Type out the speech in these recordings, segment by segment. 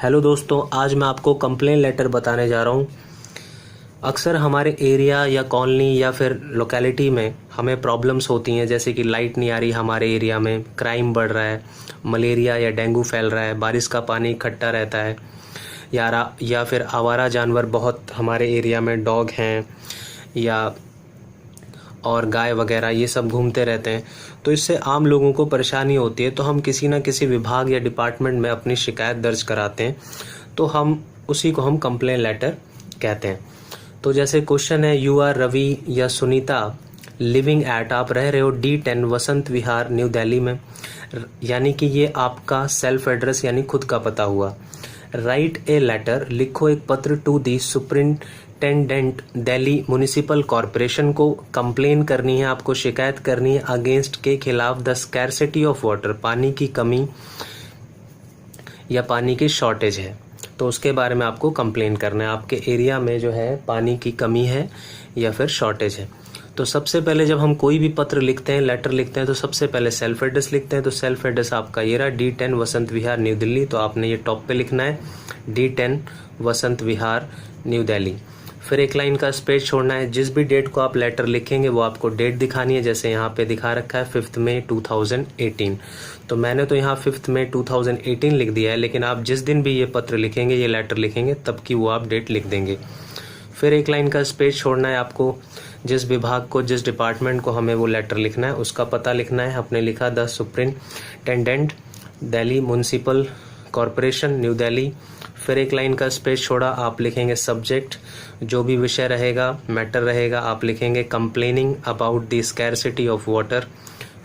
Hello दोस्तों, आज मैं आपको कंप्लेन लेटर बताने जा रहा हूँ। अक्सर हमारे एरिया या कॉलोनी या फिर लोकेलिटी में हमें प्रॉब्लम्स होती हैं, जैसे कि लाइट नहीं आ रही हमारे एरिया में, क्राइम बढ़ रहा है, मलेरिया या डेंगू फैल रहा है, बारिश का पानी इकट्ठा रहता है, या फिर आवारा जानवर बहुत हमारे एरिया में डॉग हैं या और गाय वगैरह ये सब घूमते रहते हैं। तो इससे आम लोगों को परेशानी होती है, तो हम किसी न किसी विभाग या डिपार्टमेंट में अपनी शिकायत दर्ज कराते हैं, तो उसी को हम कंप्लेन लेटर कहते हैं। तो जैसे क्वेश्चन है, यू आर रवि या सुनीता लिविंग एट, आप रह रहे हो D10 वसंत विहार न्यू दिल्ली में, यानी कि ये आपका सेल्फ एड्रेस यानी खुद का पता हुआ। राइट ए लेटर, लिखो एक पत्र to the superintendent Delhi municipal corporation को कंप्लेन करनी है, आपको शिकायत करनी है अगेंस्ट के खिलाफ द स्कैरसिटी ऑफ वाटर, पानी की कमी या पानी की शॉर्टेज है, तो उसके बारे में आपको कंप्लेन करना है। आपके एरिया में जो है पानी की कमी है या फिर शॉर्टेज है। तो सबसे पहले जब हम कोई भी पत्र लिखते हैं, लेटर लिखते हैं, तो सबसे पहले सेल्फ एड्रेस लिखते हैं। तो सेल्फ एड्रेस आपका ये रहा, D10 वसंत विहार न्यू दिल्ली, तो आपने ये टॉप पे लिखना है, D10 वसंत विहार न्यू दिल्ली। फिर एक लाइन का स्पेस छोड़ना है। जिस भी डेट को आप लेटर लिखेंगे वो आपको डेट दिखानी है, जैसे यहाँ पे दिखा रखा है 5 मई 2018, तो मैंने तो यहाँ 5 मई 2018 लिख दिया है, लेकिन आप जिस दिन भी ये पत्र लिखेंगे, ये लेटर लिखेंगे, तब की वो आप डेट लिख देंगे। फिर एक लाइन का स्पेस छोड़ना है आपको, जिस विभाग को, जिस डिपार्टमेंट को हमें वो लेटर लिखना है उसका पता लिखना है। आपने लिखा the superintendent Delhi municipal corporation new Delhi. फिर एक लाइन का स्पेस छोड़ा, आप लिखेंगे सब्जेक्ट, जो भी विषय रहेगा, मैटर रहेगा, आप लिखेंगे complaining about the scarcity of water.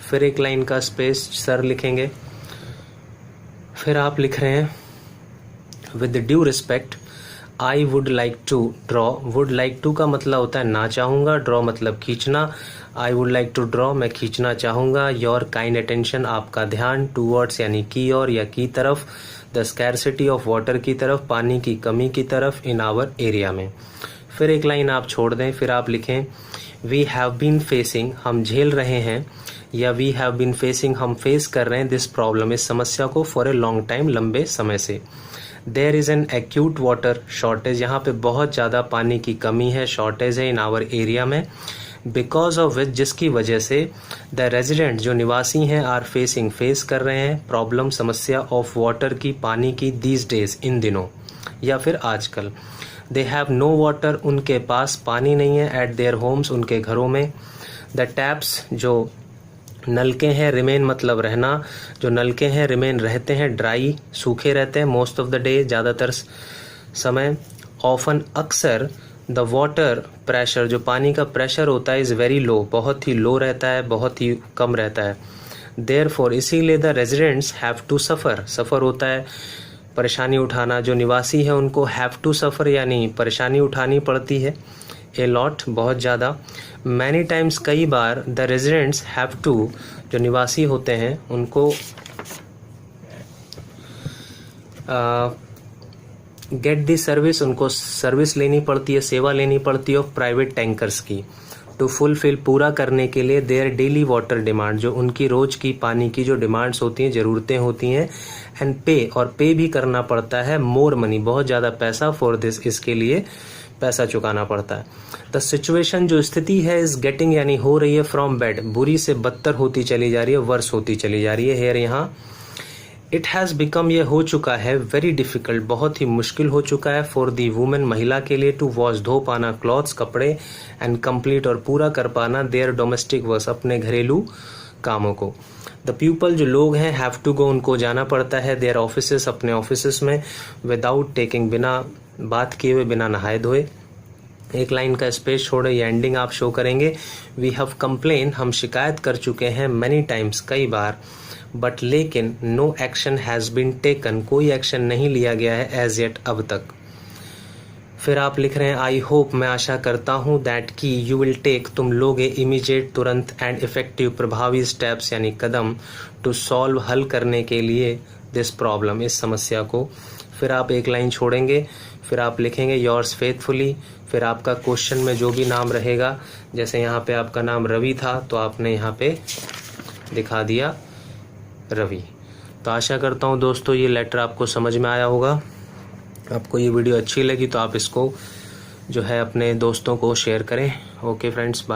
फिर एक लाइन का स्पेस सर लिखेंगे। फिर आप लिख रहे हैं with due respect I would like to draw, would like to का मतलब होता है ना चाहूँगा, ड्रॉ मतलब खींचना, I would like to draw मैं खींचना चाहूँगा, योर काइंड अटेंशन आपका ध्यान, टूवर्ड्स यानी की ओर या की तरफ, द स्कैरसिटी ऑफ वाटर की तरफ, पानी की कमी की तरफ, इन आवर एरिया में। फिर एक लाइन आप छोड़ दें। फिर आप लिखें वी हैव बीन फेसिंग, हम झेल रहे हैं, या वी हैव बीन फेसिंग हम फेस कर रहे हैं, दिस प्रॉब्लम इस समस्या को, फॉर ए लॉन्ग टाइम लंबे समय से। There is an acute water shortage, यहाँ पे बहुत ज़्यादा पानी की कमी है, शॉर्टेज है इन आवर एरिया में, बिकॉज ऑफ विच जिसकी वजह से द रेजिडेंट जो निवासी हैं आर फेसिंग फेस कर रहे हैं प्रॉब्लम समस्या ऑफ वाटर की, पानी की, दीज डेज इन दिनों या फिर आजकल। दे हैव नो वाटर, उनके पास पानी नहीं है, एट देयर होम्स उनके घरों में। द टैप्स जो नलके हैं, रिमेन मतलब रहना, जो नलके हैं रिमेन रहते हैं, ड्राई सूखे रहते हैं, मोस्ट ऑफ द डे ज़्यादातर समय, ऑफन अक्सर, द वाटर प्रेशर जो पानी का प्रेशर होता है, इज़ वेरी लो बहुत ही लो रहता है, बहुत ही कम रहता है। देयरफॉर इसीलिए the residents have to suffer होता है परेशानी उठाना, जो निवासी है उनको हैव टू सफ़र यानी परेशानी उठानी पड़ती है, ए लॉट बहुत ज़्यादा, मैनी टाइम्स कई बार, द रेजिडेंट्स हैव टू जो निवासी होते हैं उनको गेट दी सर्विस उनको सर्विस लेनी पड़ती है, सेवा लेनी पड़ती है ऑफ प्राइवेट टैंकर्स की, टू फुलफिल पूरा करने के लिए देयर डेली वाटर डिमांड जो उनकी रोज की पानी की जो डिमांड्स होती हैं, ज़रूरतें होती हैं, एंड पे और पे भी करना पड़ता है, मोर मनी बहुत ज़्यादा पैसा, फॉर दिस इसके लिए पैसा चुकाना पड़ता है। द सिचुएशन जो स्थिति है, इज गेटिंग यानी हो रही है, फ्रॉम बैड बुरी से बदतर होती चली जा रही है, वर्स होती चली जा रही है, हेयर यहाँ इट हैज़ बिकम ये हो चुका है, वेरी डिफ़िकल्ट बहुत ही मुश्किल हो चुका है, फॉर दी वुमेन महिला के लिए, टू वॉश धो पाना क्लॉथ्स कपड़े, एंड कंप्लीट और पूरा कर पाना देयर डोमेस्टिक वर्क अपने घरेलू कामों को। द पीपल जो लोग हैं, हैव टू गो उनको जाना पड़ता है, देयर ऑफिसेस अपने ऑफिसेस में, विदाउट टेकिंग बिना बात किए हुए, बिना नहाए धोए। एक लाइन का स्पेस छोड़े, ये एंडिंग आप शो करेंगे। वी हैव कंप्लेन हम शिकायत कर चुके हैं, मैनी टाइम्स कई बार, बट लेकिन no action has been taken कोई एक्शन नहीं लिया गया है, एज येट अब तक। फिर आप लिख रहे हैं आई होप मैं आशा करता हूँ, दैट की यू विल टेक तुम लोगे, इमीडिएट तुरंत, एंड इफेक्टिव प्रभावी स्टेप्स यानी कदम, टू सॉल्व हल करने के लिए, दिस प्रॉब्लम इस समस्या को। फिर आप एक लाइन छोड़ेंगे, फिर आप लिखेंगे योर्स फेथफुली, फिर आपका क्वेश्चन में जो भी नाम रहेगा, जैसे यहाँ पे आपका नाम रवि था तो आपने यहाँ पे दिखा दिया रवि। तो आशा करता हूँ दोस्तों ये लेटर आपको समझ में आया होगा। आपको ये वीडियो अच्छी लगी तो आप इसको जो है अपने दोस्तों को शेयर करें। Okay friends, bye.